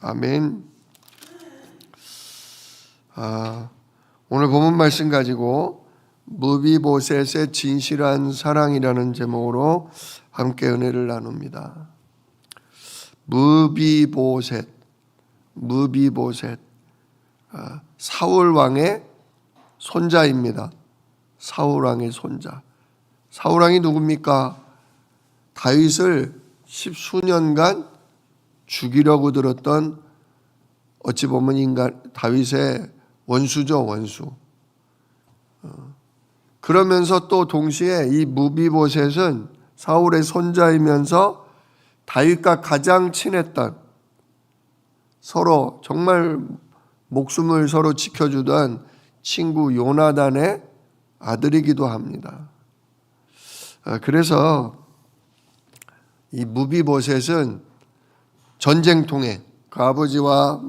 아멘. 오늘 본문 말씀 가지고 무비보셋의 진실한 사랑이라는 제목으로 함께 은혜를 나눕니다. 무비보셋, 사울 왕의 손자입니다. 사울 왕의 손자. 사울 왕이 누굽니까? 다윗을 10수년간 죽이려고 들었던, 어찌 보면 다윗의 원수죠, 원수. 그러면서 또 동시에 이 무비보셋은 사울의 손자이면서 다윗과 가장 친했던, 서로 정말 목숨을 서로 지켜주던 친구 요나단의 아들이기도 합니다. 그래서 이 무비보셋은 전쟁통에, 그 아버지와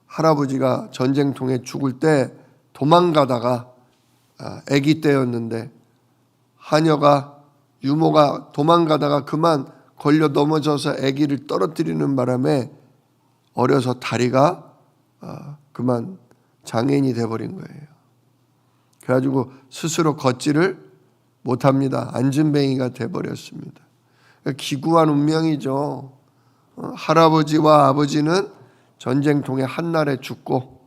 할아버지가 전쟁통에 죽을 때 도망가다가, 아기 때였는데 유모가 도망가다가 그만 걸려 넘어져서 아기를 떨어뜨리는 바람에 어려서 다리가 그만 장애인이 돼버린 거예요. 그래가지고 스스로 걷지를 못합니다. 안진뱅이가 돼버렸습니다. 기구한 운명이죠. 할아버지와 아버지는 전쟁통에 한날에 죽고,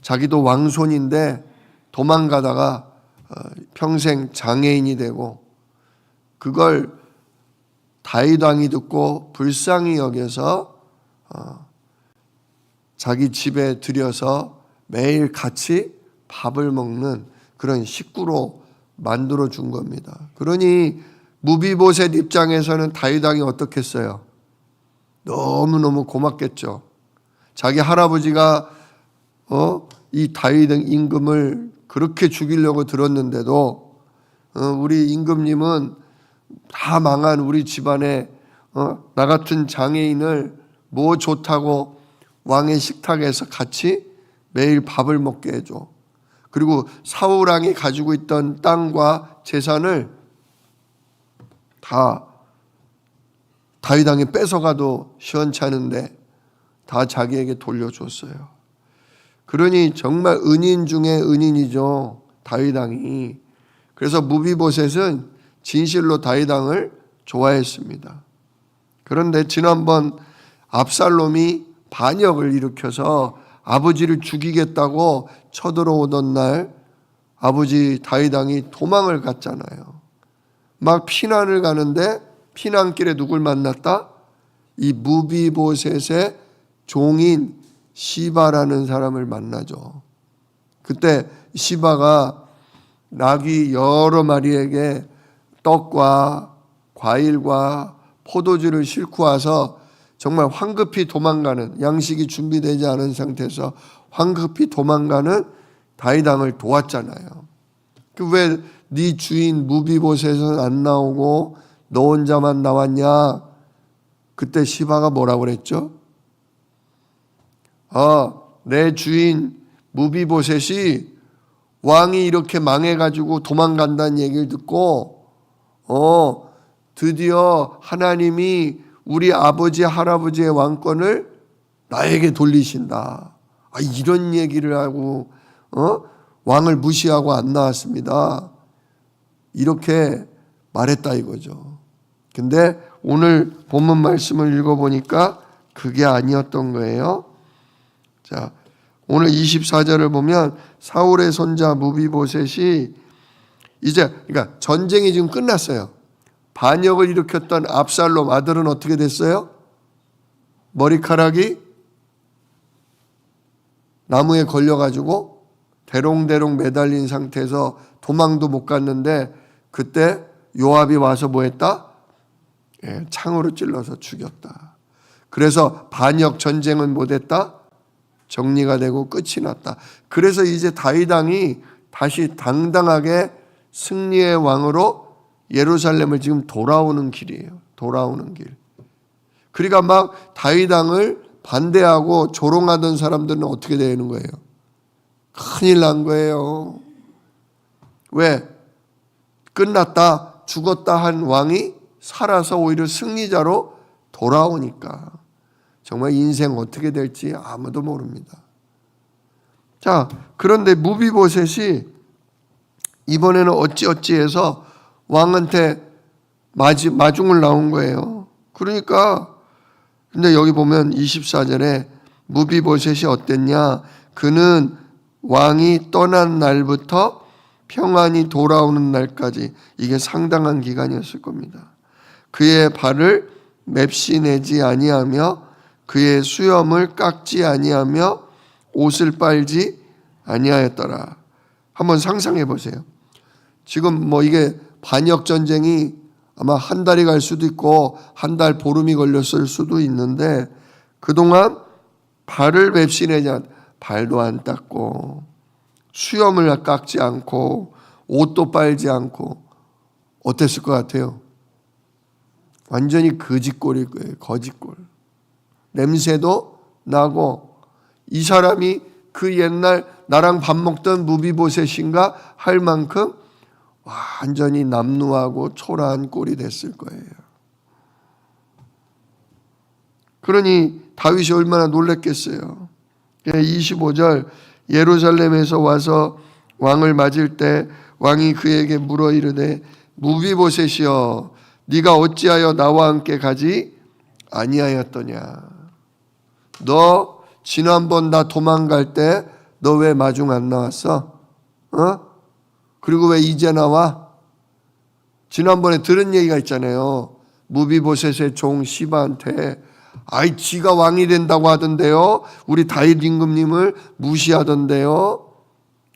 자기도 왕손인데 도망가다가 평생 장애인이 되고, 그걸 다윗 왕이 듣고 불쌍히 여겨서 자기 집에 들여서 매일 같이 밥을 먹는 그런 식구로 만들어 준 겁니다. 그러니 무비보셋 입장에서는 다윗 왕이 어떻겠어요? 너무너무 고맙겠죠. 자기 할아버지가 이 다윗 임금을 그렇게 죽이려고 들었는데도 우리 임금님은 다 망한 우리 집안에 나 같은 장애인을 뭐 좋다고 왕의 식탁에서 같이 매일 밥을 먹게 해줘. 그리고 사울 왕이 가지고 있던 땅과 재산을 다 다윗 왕이 뺏어가도 시원찮은데 다 자기에게 돌려줬어요. 그러니 정말 은인 중에 은인이죠, 다윗 왕이. 그래서 무비보셋은 진실로 다윗 왕을 좋아했습니다. 그런데 지난번 압살롬이 반역을 일으켜서 아버지를 죽이겠다고 쳐들어오던 날 아버지 다윗 왕이 도망을 갔잖아요. 막 피난을 가는데 피난길에 누굴 만났다? 이 무비보셋의 종인 시바라는 사람을 만나죠. 그때 시바가 나귀 여러 마리에게 떡과 과일과 포도주를 싣고 와서 정말 황급히 도망가는, 양식이 준비되지 않은 상태에서 황급히 도망가는 다윗 왕을 도왔잖아요. 왜 네 주인 무비보셋은 안 나오고 너 혼자만 나왔냐? 그때 시바가 뭐라고 그랬죠? 내 주인 무비보셋이 왕이 이렇게 망해가지고 도망간다는 얘기를 듣고 드디어 하나님이 우리 아버지 할아버지의 왕권을 나에게 돌리신다. 이런 얘기를 하고 왕을 무시하고 안 나왔습니다. 이렇게 말했다 이거죠. 근데 오늘 본문 말씀을 읽어보니까 그게 아니었던 거예요. 자, 오늘 24절을 보면 사울의 손자 무비보셋이 그러니까 전쟁이 지금 끝났어요. 반역을 일으켰던 압살롬 아들은 어떻게 됐어요? 머리카락이 나무에 걸려가지고 대롱대롱 매달린 상태에서 도망도 못 갔는데, 그때 요압이 와서 뭐 했다? 창으로 찔러서 죽였다. 그래서 반역 전쟁은 못 했다? 정리가 되고 끝이 났다. 그래서 이제 다윗 왕이 다시 당당하게 승리의 왕으로 예루살렘을 지금 돌아오는 길이에요. 돌아오는 길. 그러니까 막 다윗 왕을 반대하고 조롱하던 사람들은 어떻게 되는 거예요? 큰일 난 거예요. 왜? 끝났다, 죽었다 한 왕이 살아서 오히려 승리자로 돌아오니까. 정말 인생 어떻게 될지 아무도 모릅니다. 자, 그런데 무비보셋이 이번에는 어찌어찌해서 왕한테 마중을 나온 거예요. 그러니까 근데 여기 보면 24절에 무비보셋이 어땠냐? 그는 왕이 떠난 날부터 평안히 돌아오는 날까지, 이게 상당한 기간이었을 겁니다. 그의 발을 맵시내지 아니하며 그의 수염을 깎지 아니하며 옷을 빨지 아니하였더라. 한번 상상해 보세요. 지금 이게 반역 전쟁이 아마 한 달이 갈 수도 있고 한 달 보름이 걸렸을 수도 있는데, 그동안 발을 맵시내지 발도 안 닦고 수염을 깎지 않고 옷도 빨지 않고 어땠을 것 같아요? 완전히 거짓골일 거예요. 거짓골. 냄새도 나고, 이 사람이 그 옛날 나랑 밥 먹던 무비보셋인가 할 만큼 완전히 남루하고 초라한 꼴이 됐을 거예요. 그러니 다윗이 얼마나 놀랐겠어요. 25절, 예루살렘에서 와서 왕을 맞을 때 왕이 그에게 물어 이르되 무비보셋이여 네가 어찌하여 나와 함께 가지 아니하였더냐. 너 지난번 나 도망갈 때 너 왜 마중 안 나왔어? 그리고 왜 이제 나와? 지난번에 들은 얘기가 있잖아요. 무비보셋의 종 시바한테 지가 왕이 된다고 하던데요. 우리 다윗 임금님을 무시하던데요.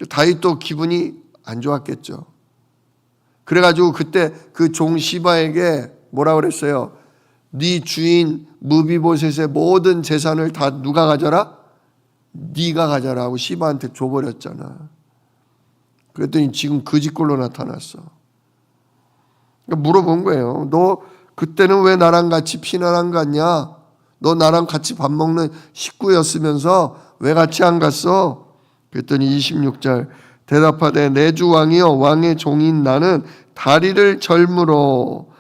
다윗도 기분이 안 좋았겠죠. 그래가지고 그때 그 종 시바에게 뭐라 그랬어요? 네 주인 무비보셋의 모든 재산을 다 누가 가져라? 네가 가져라 하고 시바한테 줘버렸잖아. 그랬더니 지금 거짓골로 나타났어. 그러니까 물어본 거예요. 너 그때는 왜 나랑 같이 피난 안 갔냐? 너 나랑 같이 밥 먹는 식구였으면서 왜 같이 안 갔어? 그랬더니 26절 대답하되 내 주 왕이여 왕의 종인 나는 다리를 절므로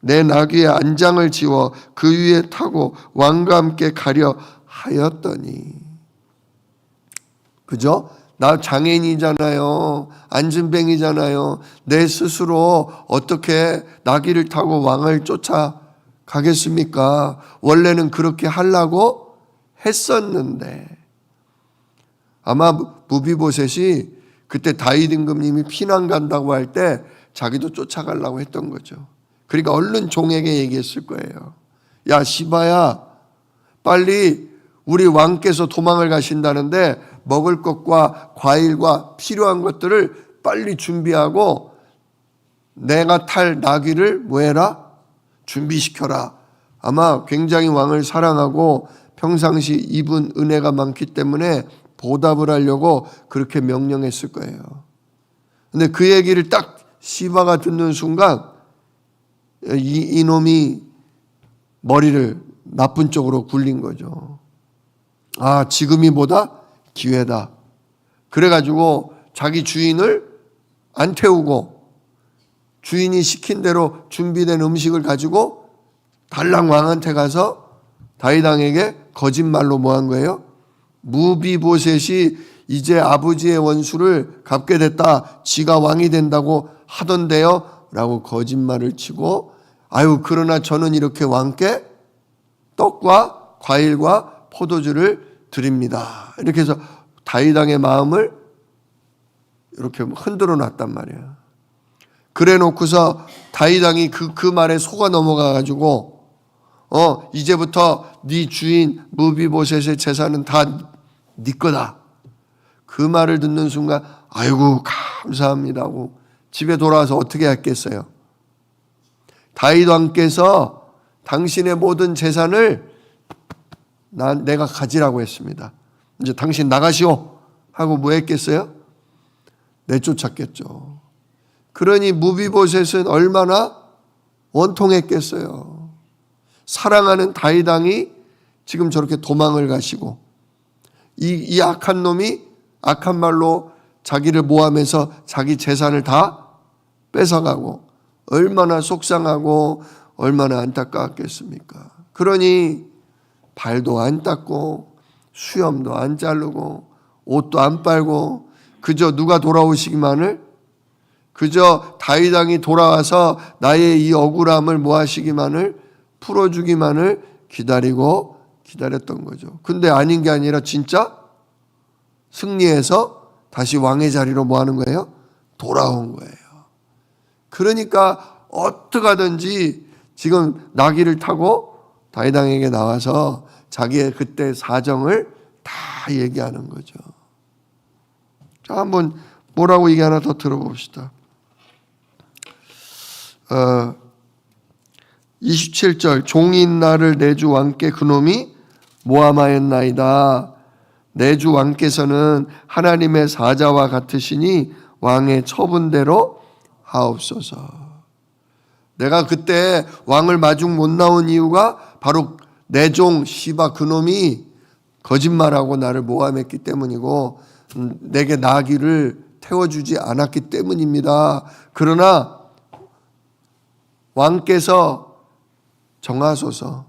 내 나귀의 안장을 지워 그 위에 타고 왕과 함께 가려 하였더니. 그죠? 나 장애인이잖아요. 안진뱅이잖아요. 내 스스로 어떻게 나귀를 타고 왕을 쫓아가겠습니까? 원래는 그렇게 하려고 했었는데, 아마 무비보셋이 그때 다윗 임금님이 피난 간다고 할 때 자기도 쫓아가려고 했던 거죠. 그러니까 얼른 종에게 얘기했을 거예요. 야 시바야, 빨리 우리 왕께서 도망을 가신다는데 먹을 것과 과일과 필요한 것들을 빨리 준비하고 내가 탈 나귀를 뭐해라? 준비시켜라. 아마 굉장히 왕을 사랑하고 평상시 입은 은혜가 많기 때문에 보답을 하려고 그렇게 명령했을 거예요. 근데 그 얘기를 딱 시바가 듣는 순간 이놈이 머리를 나쁜 쪽으로 굴린 거죠. 지금이 뭐다? 기회다. 그래가지고 자기 주인을 안 태우고 주인이 시킨 대로 준비된 음식을 가지고 달랑 왕한테 가서 다윗 왕에게 거짓말로 뭐 한 거예요? 무비보셋이 이제 아버지의 원수를 갚게 됐다. 지가 왕이 된다고 하던데요. 라고 거짓말을 치고, 그러나 저는 이렇게 왕께 떡과 과일과 포도주를 드립니다. 이렇게 해서 다윗 왕의 마음을 이렇게 흔들어 놨단 말이야. 그래 놓고서 다윗 왕이 그 말에 속아 넘어가 가지고 이제부터 네 주인 무비보셋의 재산은 다 네 거다. 그 말을 듣는 순간 아이고 감사합니다 하고 집에 돌아와서 어떻게 했겠어요? 다윗 왕께서 당신의 모든 재산을 내가 가지라고 했습니다. 이제 당신 나가시오 하고 뭐 했겠어요? 내쫓았겠죠. 그러니 무비보셋은 얼마나 원통했겠어요. 사랑하는 다윗 왕이 지금 저렇게 도망을 가시고 이 악한 놈이 악한 말로 자기를 모함해서 자기 재산을 다 뺏어가고 얼마나 속상하고 얼마나 안타까웠겠습니까? 그러니 발도 안 닦고 수염도 안 자르고 옷도 안 빨고 그저 누가 돌아오시기만을, 그저 다윗 왕이 돌아와서 나의 이 억울함을 뭐 하시기만을, 풀어주기만을 기다렸던 거죠. 근데 아닌 게 아니라 진짜 승리해서 다시 왕의 자리로 뭐 하는 거예요? 돌아온 거예요. 그러니까 어떻게 하든지 지금 나귀를 타고 다윗 왕에게 나와서 자기의 그때 사정을 다 얘기하는 거죠. 자, 한번 뭐라고 얘기 하나 더 들어봅시다. 27절, 종인 나를 내 주 왕께 그놈이 모함하였나이다. 내 주 왕께서는 하나님의 사자와 같으시니 왕의 처분대로 하옵소서. 내가 그때 왕을 마중 못 나온 이유가 바로 내 종 시바 그놈이 거짓말하고 나를 모함했기 때문이고 내게 나귀를 태워주지 않았기 때문입니다. 그러나 왕께서 정하소서.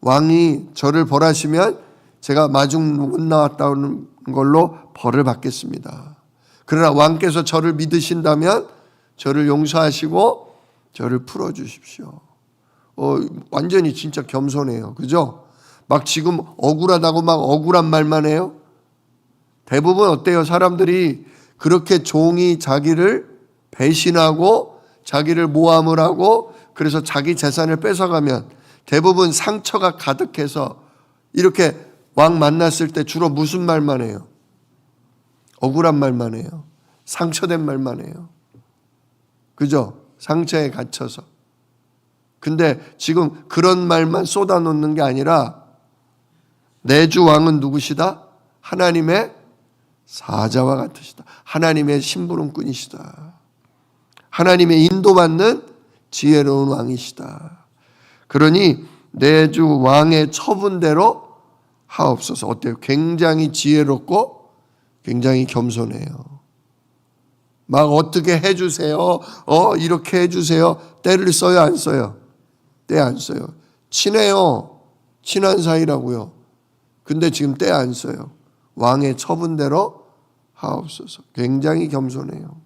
왕이 저를 벌하시면 제가 마중 못 나왔다는 걸로 벌을 받겠습니다. 그러나 왕께서 저를 믿으신다면 저를 용서하시고 저를 풀어주십시오. 완전히 진짜 겸손해요. 그죠? 막 지금 억울하다고 막 억울한 말만 해요. 대부분 어때요? 사람들이 그렇게 종이 자기를 배신하고 자기를 모함을 하고 그래서 자기 재산을 뺏어가면 대부분 상처가 가득해서 이렇게 왕 만났을 때 주로 무슨 말만 해요? 억울한 말만 해요. 상처된 말만 해요. 그죠? 상처에 갇혀서. 근데 지금 그런 말만 쏟아놓는 게 아니라 내 주 왕은 누구시다? 하나님의 사자와 같으시다. 하나님의 심부름꾼이시다. 하나님의 인도받는 지혜로운 왕이시다. 그러니 내 주 왕의 처분대로 하옵소서. 어때요? 굉장히 지혜롭고 굉장히 겸손해요. 막 어떻게 해주세요. 이렇게 해주세요. 때를 써요, 안 써요? 때 안 써요. 친해요. 친한 사이라고요. 근데 지금 때 안 써요. 왕의 처분대로 하옵소서. 굉장히 겸손해요.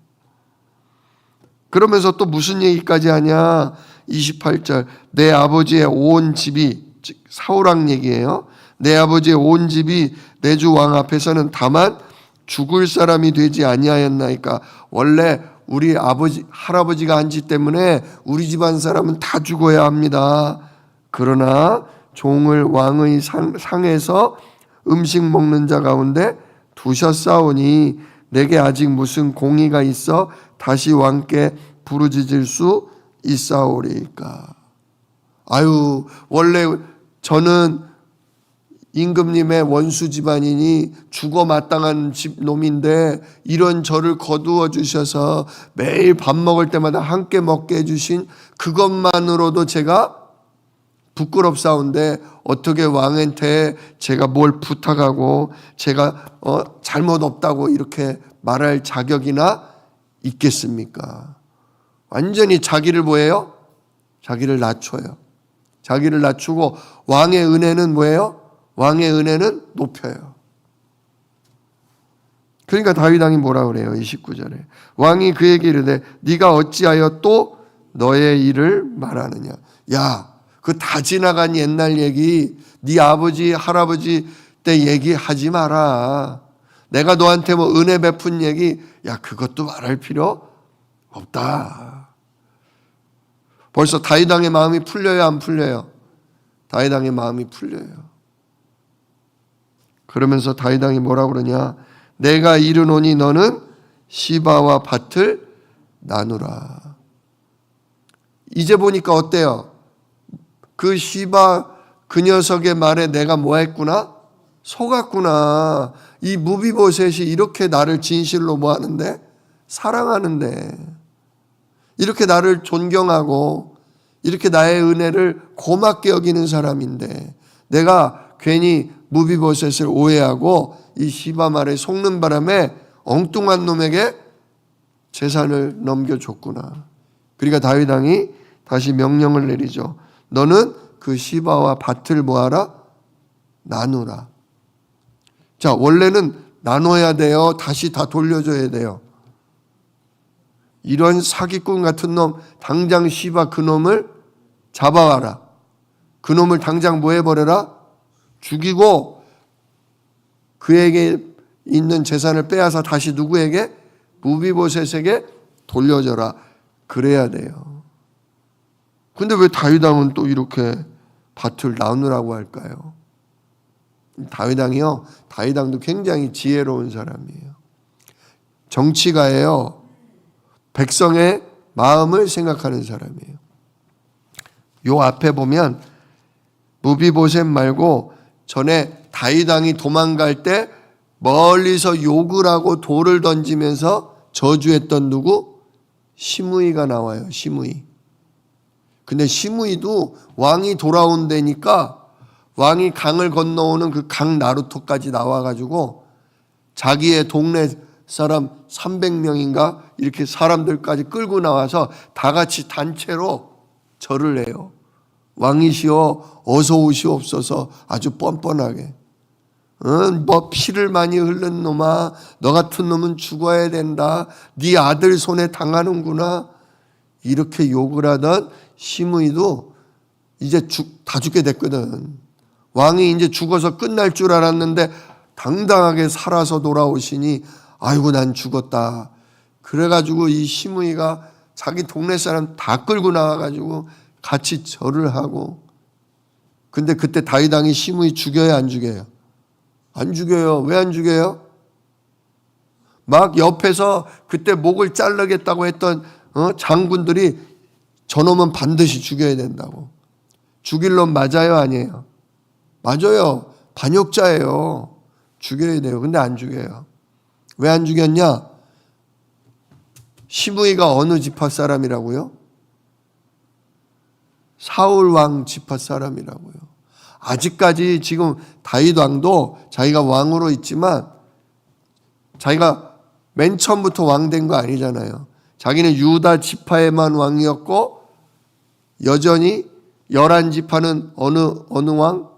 그러면서 또 무슨 얘기까지 하냐? 28절, 내 아버지의 온 집이, 즉 사울왕 얘기예요. 내 아버지의 온 집이 내 주 왕 앞에서는 다만 죽을 사람이 되지 아니하였나이까. 원래 우리 아버지 할아버지가 한 지 때문에 우리 집안 사람은 다 죽어야 합니다. 그러나 종을 왕의 상에서 음식 먹는 자 가운데 두셨사오니 내게 아직 무슨 공의가 있어 다시 왕께 부르짖을 수 있사오리까. 아유, 원래 저는 임금님의 원수 집안이니 죽어 마땅한 집 놈인데 이런 저를 거두어 주셔서 매일 밥 먹을 때마다 함께 먹게 해주신 그것만으로도 제가 부끄럽사온데 어떻게 왕한테 제가 뭘 부탁하고 제가 잘못 없다고 이렇게 말할 자격이나 있겠습니까? 완전히 자기를 뭐예요? 자기를 낮춰요. 자기를 낮추고 왕의 은혜는 뭐예요? 왕의 은혜는 높여요. 그러니까 다윗 왕이 뭐라 그래요? 29절에 왕이 그에게 이르되 네가 어찌하여 또 너의 일을 말하느냐. 야, 그 다 지나간 옛날 얘기, 네 아버지 할아버지 때 얘기하지 마라. 내가 너한테 뭐 은혜 베푼 얘기, 야, 그것도 말할 필요 없다. 벌써 다윗 왕의 마음이 풀려요, 안 풀려요? 다윗 왕의 마음이 풀려요. 그러면서 다윗 왕이 뭐라고 그러냐? 내가 이르노니 너는 시바와 밭을 나누라. 이제 보니까 어때요? 그 시바 그 녀석의 말에 내가 뭐 했구나? 속았구나. 이 무비보셋이 이렇게 나를 진실로 뭐 하는데? 사랑하는데. 이렇게 나를 존경하고 이렇게 나의 은혜를 고맙게 여기는 사람인데 내가 괜히 무비보셋을 오해하고 이 시바 말에 속는 바람에 엉뚱한 놈에게 재산을 넘겨줬구나. 그러니까 다윗 왕이 다시 명령을 내리죠. 너는 그 시바와 밭을 뭐하라? 나누라. 자, 원래는 나눠야 돼요? 다시 다 돌려줘야 돼요? 이런 사기꾼 같은 놈, 당장 시바 그놈을 잡아와라. 그놈을 당장 뭐 해버려라? 죽이고 그에게 있는 재산을 빼앗아 다시 누구에게? 무비보셋에게 돌려줘라. 그래야 돼요. 근데 왜 다윗 왕은 또 이렇게 밭을 나누라고 할까요? 다윗 왕도 굉장히 지혜로운 사람이에요. 정치가예요. 백성의 마음을 생각하는 사람이에요. 요 앞에 보면 무비보셋 말고 전에 다윗 왕이 도망갈 때 멀리서 욕을 하고 돌을 던지면서 저주했던 누구? 시므이가 나와요. 시므이. 근데 시므이도 왕이 돌아온다니까 왕이 강을 건너오는 그 강 나루토까지 나와가지고 자기의 동네 사람 300명인가 이렇게 사람들까지 끌고 나와서 다 같이 단체로 절을 해요. 왕이시여 어서 오시옵소서. 아주 뻔뻔하게. 뭐 피를 많이 흘린 놈아, 너 같은 놈은 죽어야 된다. 네 아들 손에 당하는구나. 이렇게 욕을 하던 시므이도 이제 다 죽게 됐거든. 왕이 이제 죽어서 끝날 줄 알았는데 당당하게 살아서 돌아오시니 아이고 난 죽었다. 그래가지고 이 시므이가 자기 동네 사람 다 끌고 나와가지고 같이 절을 하고. 근데 그때 다윗 왕이 시므이 죽여요, 안 죽여요? 안 죽여요. 왜 안 죽여요? 막 옆에서 그때 목을 자르겠다고 했던 장군들이 저놈은 반드시 죽여야 된다고. 죽일 놈 맞아요, 아니에요? 맞아요. 반역자예요. 죽여야 돼요. 근데 안 죽여요. 왜 안 죽였냐? 시므이가 어느 지파 사람이라고요? 사울 왕 지파 사람이라고요. 아직까지 지금 다윗 왕도 자기가 왕으로 있지만 자기가 맨 처음부터 왕 된 거 아니잖아요. 자기는 유다 지파에만 왕이었고 여전히 11지파는 어느 왕?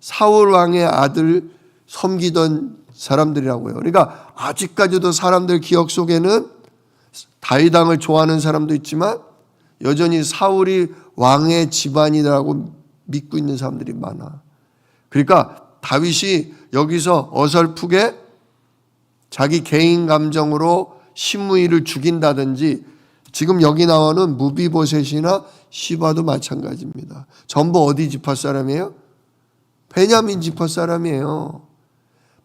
사울 왕의 아들 섬기던 사람들이라고요. 그러니까 아직까지도 사람들 기억 속에는 다윗 왕을 좋아하는 사람도 있지만 여전히 사울이 왕의 집안이라고 믿고 있는 사람들이 많아. 그러니까 다윗이 여기서 어설프게 자기 개인 감정으로 시므이를 죽인다든지 지금 여기 나오는 무비보셋이나 시바도 마찬가지입니다. 전부 어디 지파 사람이에요? 베냐민 지파 사람이에요.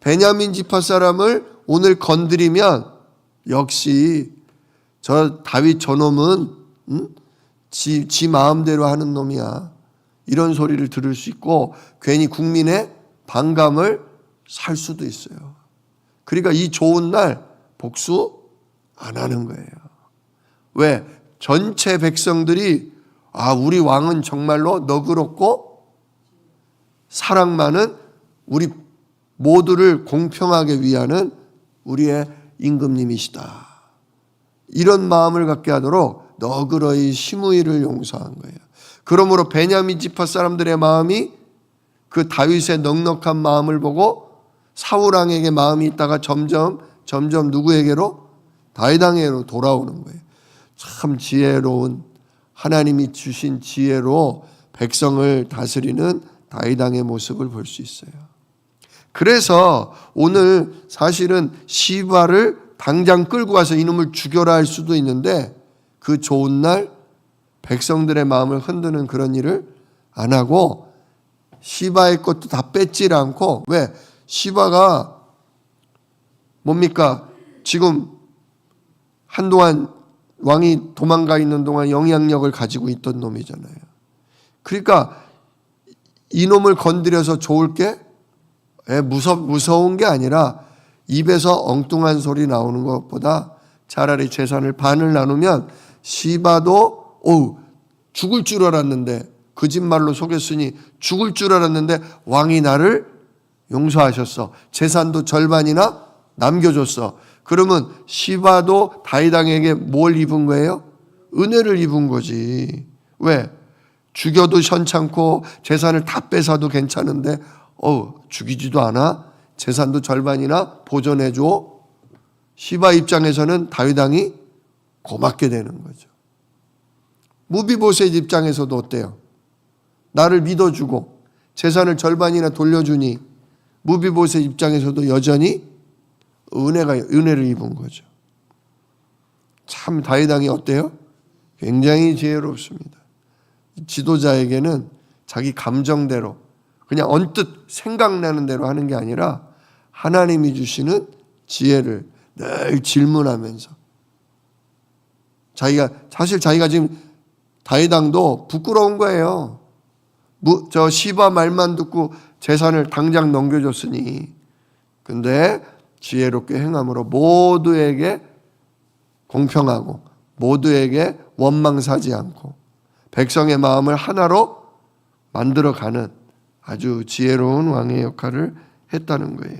베냐민 지파 사람을 오늘 건드리면 역시 저 다윗 저놈은 지 마음대로 하는 놈이야. 이런 소리를 들을 수 있고 괜히 국민의 반감을 살 수도 있어요. 그러니까 이 좋은 날 복수 안 하는 거예요. 왜? 전체 백성들이 우리 왕은 정말로 너그럽고 사랑 많은 우리 모두를 공평하게 위하는 우리의 임금님이시다. 이런 마음을 갖게 하도록 너그러이 시므이를 용서한 거예요. 그러므로 베냐민 지파 사람들의 마음이 그 다윗의 넉넉한 마음을 보고 사울 왕에게 마음이 있다가 점점 누구에게로? 다윗 왕에게로 돌아오는 거예요. 참 지혜로운 하나님이 주신 지혜로 백성을 다스리는 다윗 왕의 모습을 볼 수 있어요. 그래서 오늘 사실은 시바를 당장 끌고 가서 이놈을 죽여라 할 수도 있는데 그 좋은 날 백성들의 마음을 흔드는 그런 일을 안 하고 시바의 것도 다 뺏질 않고. 왜? 시바가 뭡니까? 지금 한동안 왕이 도망가 있는 동안 영향력을 가지고 있던 놈이잖아요. 그러니까 이놈을 건드려서 좋을 게 무서운 게 아니라 입에서 엉뚱한 소리 나오는 것보다 차라리 재산을 반을 나누면 시바도 죽을 줄 알았는데 거짓말로 속였으니 죽을 줄 알았는데 왕이 나를 용서하셨어. 재산도 절반이나 남겨줬어. 그러면 시바도 다윗 왕에게 뭘 입은 거예요? 은혜를 입은 거지. 왜? 죽여도 현찮고 재산을 다 뺏어도 괜찮은데 죽이지도 않아? 재산도 절반이나 보존해줘? 시바 입장에서는 다윗 왕이 고맙게 되는 거죠. 무비보셋 입장에서도 어때요? 나를 믿어주고 재산을 절반이나 돌려주니 무비보셋 입장에서도 여전히 은혜를 입은 거죠. 참 다윗 왕이 어때요? 굉장히 지혜롭습니다. 지도자에게는 자기 감정대로 그냥 언뜻 생각나는 대로 하는 게 아니라 하나님이 주시는 지혜를 늘 질문하면서 자기가 지금 다윗 왕도 부끄러운 거예요. 저 시바 말만 듣고 재산을 당장 넘겨줬으니. 근데 지혜롭게 행함으로 모두에게 공평하고 모두에게 원망사지 않고 백성의 마음을 하나로 만들어가는 아주 지혜로운 왕의 역할을 했다는 거예요.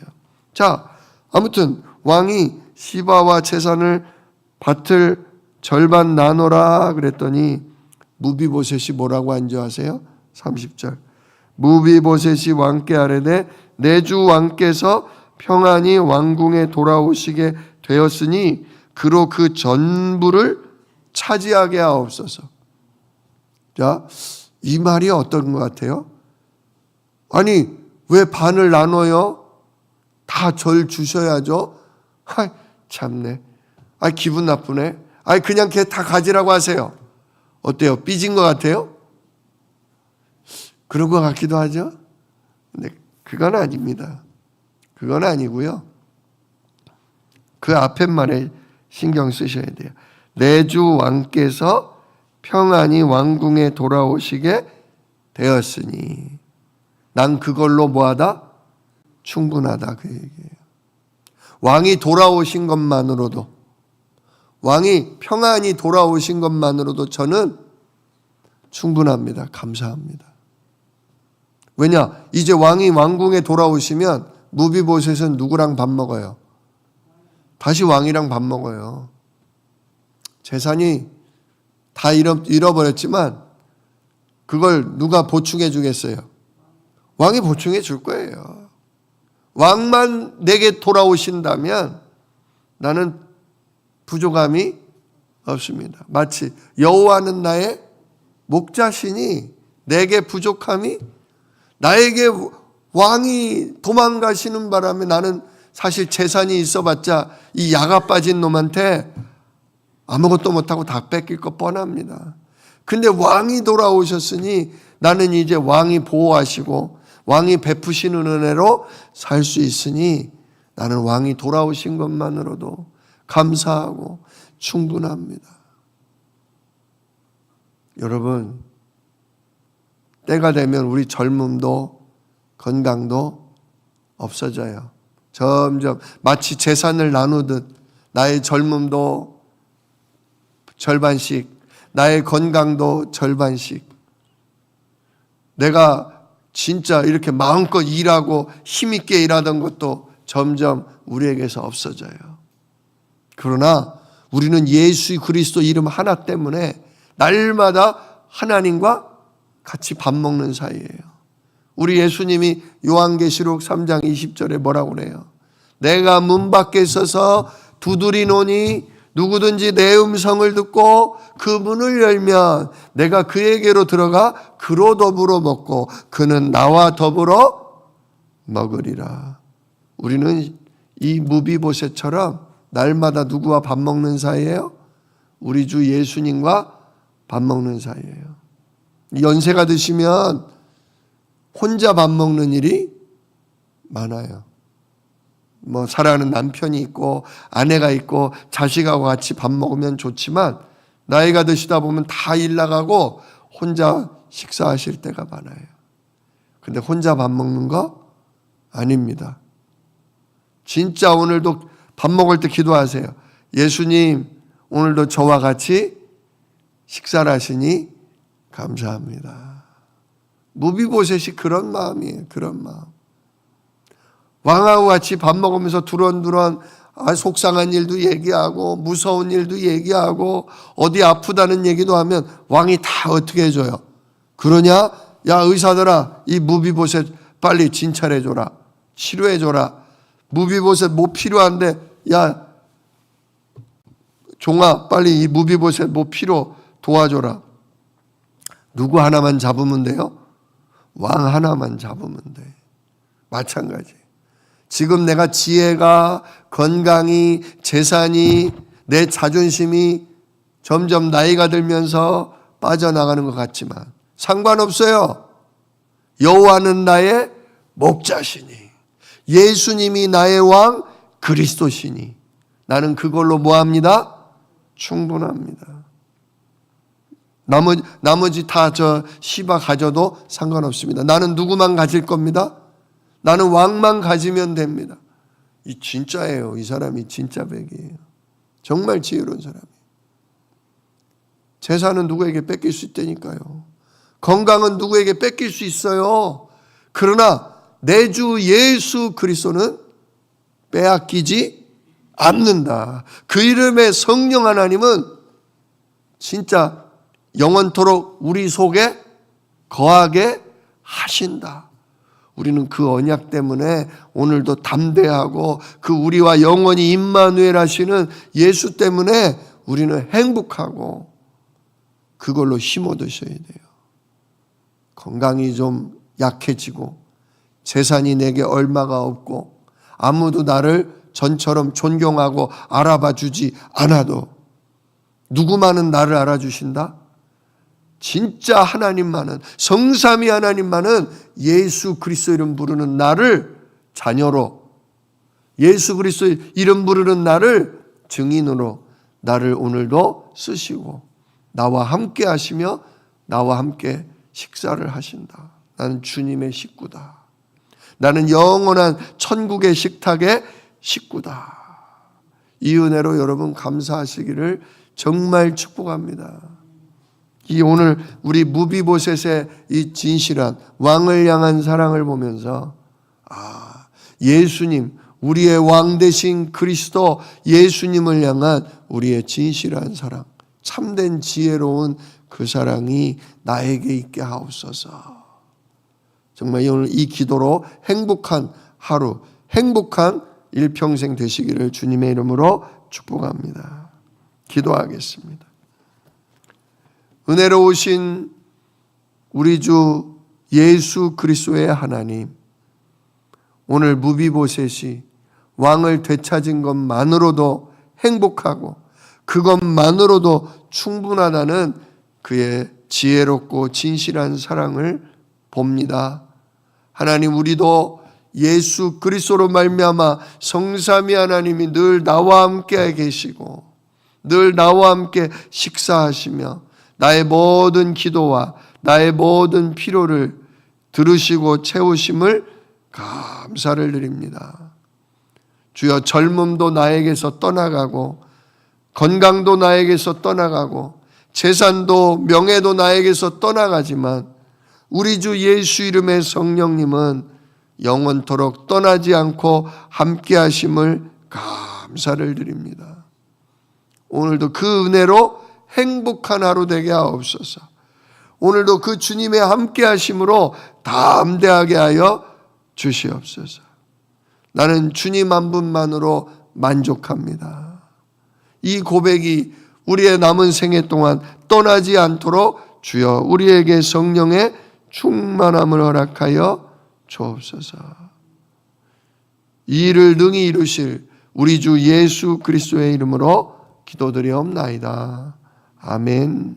자, 아무튼 왕이 시바와 재산을 밭을 절반 나눠라 그랬더니 무비보셋이 뭐라고 한 줄 아세요? 30절. 무비보셋이 왕께 아뢰되 내 주 왕께서 평안히 왕궁에 돌아오시게 되었으니 그로 그 전부를 차지하게 하옵소서. 자, 이 말이 어떤 것 같아요? 아니, 왜 반을 나눠요? 다 절 주셔야죠. 참네. 기분 나쁘네. 그냥 걔 다 가지라고 하세요. 어때요? 삐진 것 같아요? 그런 것 같기도 하죠. 근데 그건 아닙니다. 그건 아니고요. 그 앞에 말에 신경 쓰셔야 돼요. 내 주 왕께서 평안히 왕궁에 돌아오시게 되었으니 난 그걸로 뭐하다? 충분하다 그 얘기예요. 왕이 돌아오신 것만으로도 왕이 평안히 돌아오신 것만으로도 저는 충분합니다. 감사합니다. 왜냐? 이제 왕이 왕궁에 돌아오시면 무비보셋은 누구랑 밥 먹어요? 다시 왕이랑 밥 먹어요. 재산이 다 잃어버렸지만 그걸 누가 보충해 주겠어요? 왕이 보충해 줄 거예요. 왕만 내게 돌아오신다면 나는 부족함이 없습니다. 마치 여호와는 나의 목자시니 내게 부족함이 나에게 왕이 도망가시는 바람에 나는 사실 재산이 있어봤자 이 야가 빠진 놈한테 아무것도 못하고 다 뺏길 거 뻔합니다. 근데 왕이 돌아오셨으니 나는 이제 왕이 보호하시고 왕이 베푸시는 은혜로 살 수 있으니 나는 왕이 돌아오신 것만으로도 감사하고 충분합니다. 여러분, 때가 되면 우리 젊음도 건강도 없어져요. 점점 마치 재산을 나누듯 나의 젊음도 절반씩, 나의 건강도 절반씩. 내가 진짜 이렇게 마음껏 일하고 힘있게 일하던 것도 점점 우리에게서 없어져요. 그러나 우리는 예수 그리스도 이름 하나 때문에 날마다 하나님과 같이 밥 먹는 사이예요. 우리 예수님이 요한계시록 3장 20절에 뭐라고 그래요? 내가 문 밖에 서서 두드리노니 누구든지 내 음성을 듣고 그 문을 열면 내가 그에게로 들어가 그로 더불어 먹고 그는 나와 더불어 먹으리라. 우리는 이 무비보셋처럼 날마다 누구와 밥 먹는 사이예요? 우리 주 예수님과 밥 먹는 사이예요. 연세가 드시면 혼자 밥 먹는 일이 많아요. 사랑하는 남편이 있고 아내가 있고 자식하고 같이 밥 먹으면 좋지만 나이가 드시다 보면 다 일 나가고 혼자 식사하실 때가 많아요. 근데 혼자 밥 먹는 거 아닙니다. 진짜 오늘도 밥 먹을 때 기도하세요. 예수님, 오늘도 저와 같이 식사를 하시니 감사합니다. 무비보셋이 그런 마음이에요. 그런 마음. 왕하고 같이 밥 먹으면서 두런두런 속상한 일도 얘기하고 무서운 일도 얘기하고 어디 아프다는 얘기도 하면 왕이 다 어떻게 해줘요? 그러냐? 야 의사들아, 이 무비보셋 빨리 진찰해줘라. 치료해줘라. 무비보셋 뭐 필요한데, 야, 종아, 빨리 이 무비보셋 뭐 필요 도와줘라. 누구 하나만 잡으면 돼요? 왕 하나만 잡으면 돼. 마찬가지. 지금 내가 지혜가, 건강이, 재산이, 내 자존심이 점점 나이가 들면서 빠져나가는 것 같지만 상관없어요. 여호와는 나의 목자시니 예수님이 나의 왕 그리스도시니 나는 그걸로 뭐합니다? 충분합니다. 나머지 다 저 시바 가져도 상관없습니다. 나는 누구만 가질 겁니다. 나는 왕만 가지면 됩니다. 이 진짜예요. 이 사람이 진짜 백이에요. 정말 지혜로운 사람이에요. 재산은 누구에게 뺏길 수 있다니까요. 건강은 누구에게 뺏길 수 있어요. 그러나 내 주 예수 그리스도는 빼앗기지 않는다. 그 이름의 성령 하나님은 진짜 영원토록 우리 속에 거하게 하신다. 우리는 그 언약 때문에 오늘도 담대하고 그 우리와 영원히 임마누엘 하시는 예수 때문에 우리는 행복하고 그걸로 힘 얻으셔야 돼요. 건강이 좀 약해지고 재산이 내게 얼마가 없고 아무도 나를 전처럼 존경하고 알아봐 주지 않아도 누구만은 나를 알아주신다? 진짜 하나님만은, 성삼위 하나님만은 예수 그리스도 이름 부르는 나를 자녀로, 예수 그리스도 이름 부르는 나를 증인으로 나를 오늘도 쓰시고 나와 함께 하시며 나와 함께 식사를 하신다. 나는 주님의 식구다. 나는 영원한 천국의 식탁의 식구다. 이 은혜로 여러분 감사하시기를 정말 축복합니다. 이 오늘 우리 무비보셋의 이 진실한 왕을 향한 사랑을 보면서 예수님, 우리의 왕 되신 그리스도 예수님을 향한 우리의 진실한 사랑, 참된 지혜로운 그 사랑이 나에게 있게 하옵소서. 정말 오늘 이 기도로 행복한 하루, 행복한 일평생 되시기를 주님의 이름으로 축복합니다. 기도하겠습니다. 은혜로우신 우리 주 예수 그리스도의 하나님, 오늘 무비보셋이 왕을 되찾은 것만으로도 행복하고 그것만으로도 충분하다는 그의 지혜롭고 진실한 사랑을 봅니다. 하나님, 우리도 예수 그리스도로 말미암아 성삼위 하나님이 늘 나와 함께 계시고 늘 나와 함께 식사하시며 나의 모든 기도와 나의 모든 필요를 들으시고 채우심을 감사를 드립니다. 주여, 젊음도 나에게서 떠나가고 건강도 나에게서 떠나가고 재산도 명예도 나에게서 떠나가지만 우리 주 예수 이름의 성령님은 영원토록 떠나지 않고 함께 하심을 감사를 드립니다. 오늘도 그 은혜로 행복한 하루 되게 하옵소서. 오늘도 그 주님의 함께 하심으로 담대하게 하여 주시옵소서. 나는 주님 한 분만으로 만족합니다. 이 고백이 우리의 남은 생애 동안 떠나지 않도록 주여 우리에게 성령의 충만함을 허락하여 주옵소서. 이 일을 능히 이루실 우리 주 예수 그리스도의 이름으로 기도드리옵나이다. 아멘.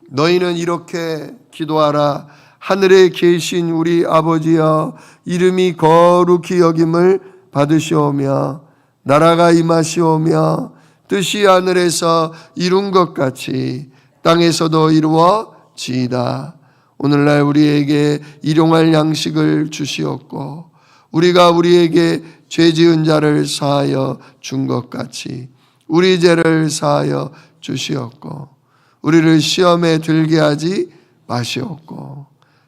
너희는 이렇게 기도하라. 하늘에 계신 우리 아버지여, 이름이 거룩히 여김을 받으시오며 나라가 임하시오며 뜻이 하늘에서 이룬 것 같이 땅에서도 이루어지이다. 오늘날 우리에게 일용할 양식을 주시옵고 우리가 우리에게 죄 지은 자를 사하여 준 것 같이 우리 죄를 사하여 주시옵고 우리를 시험에 들게 하지 마시옵고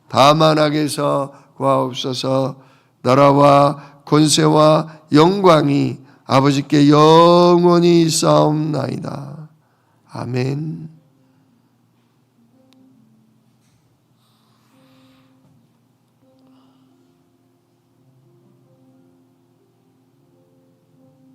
다만 악에서 구하옵소서. 나라와 권세와 영광이 아버지께 영원히 있사옵나이다. 아멘.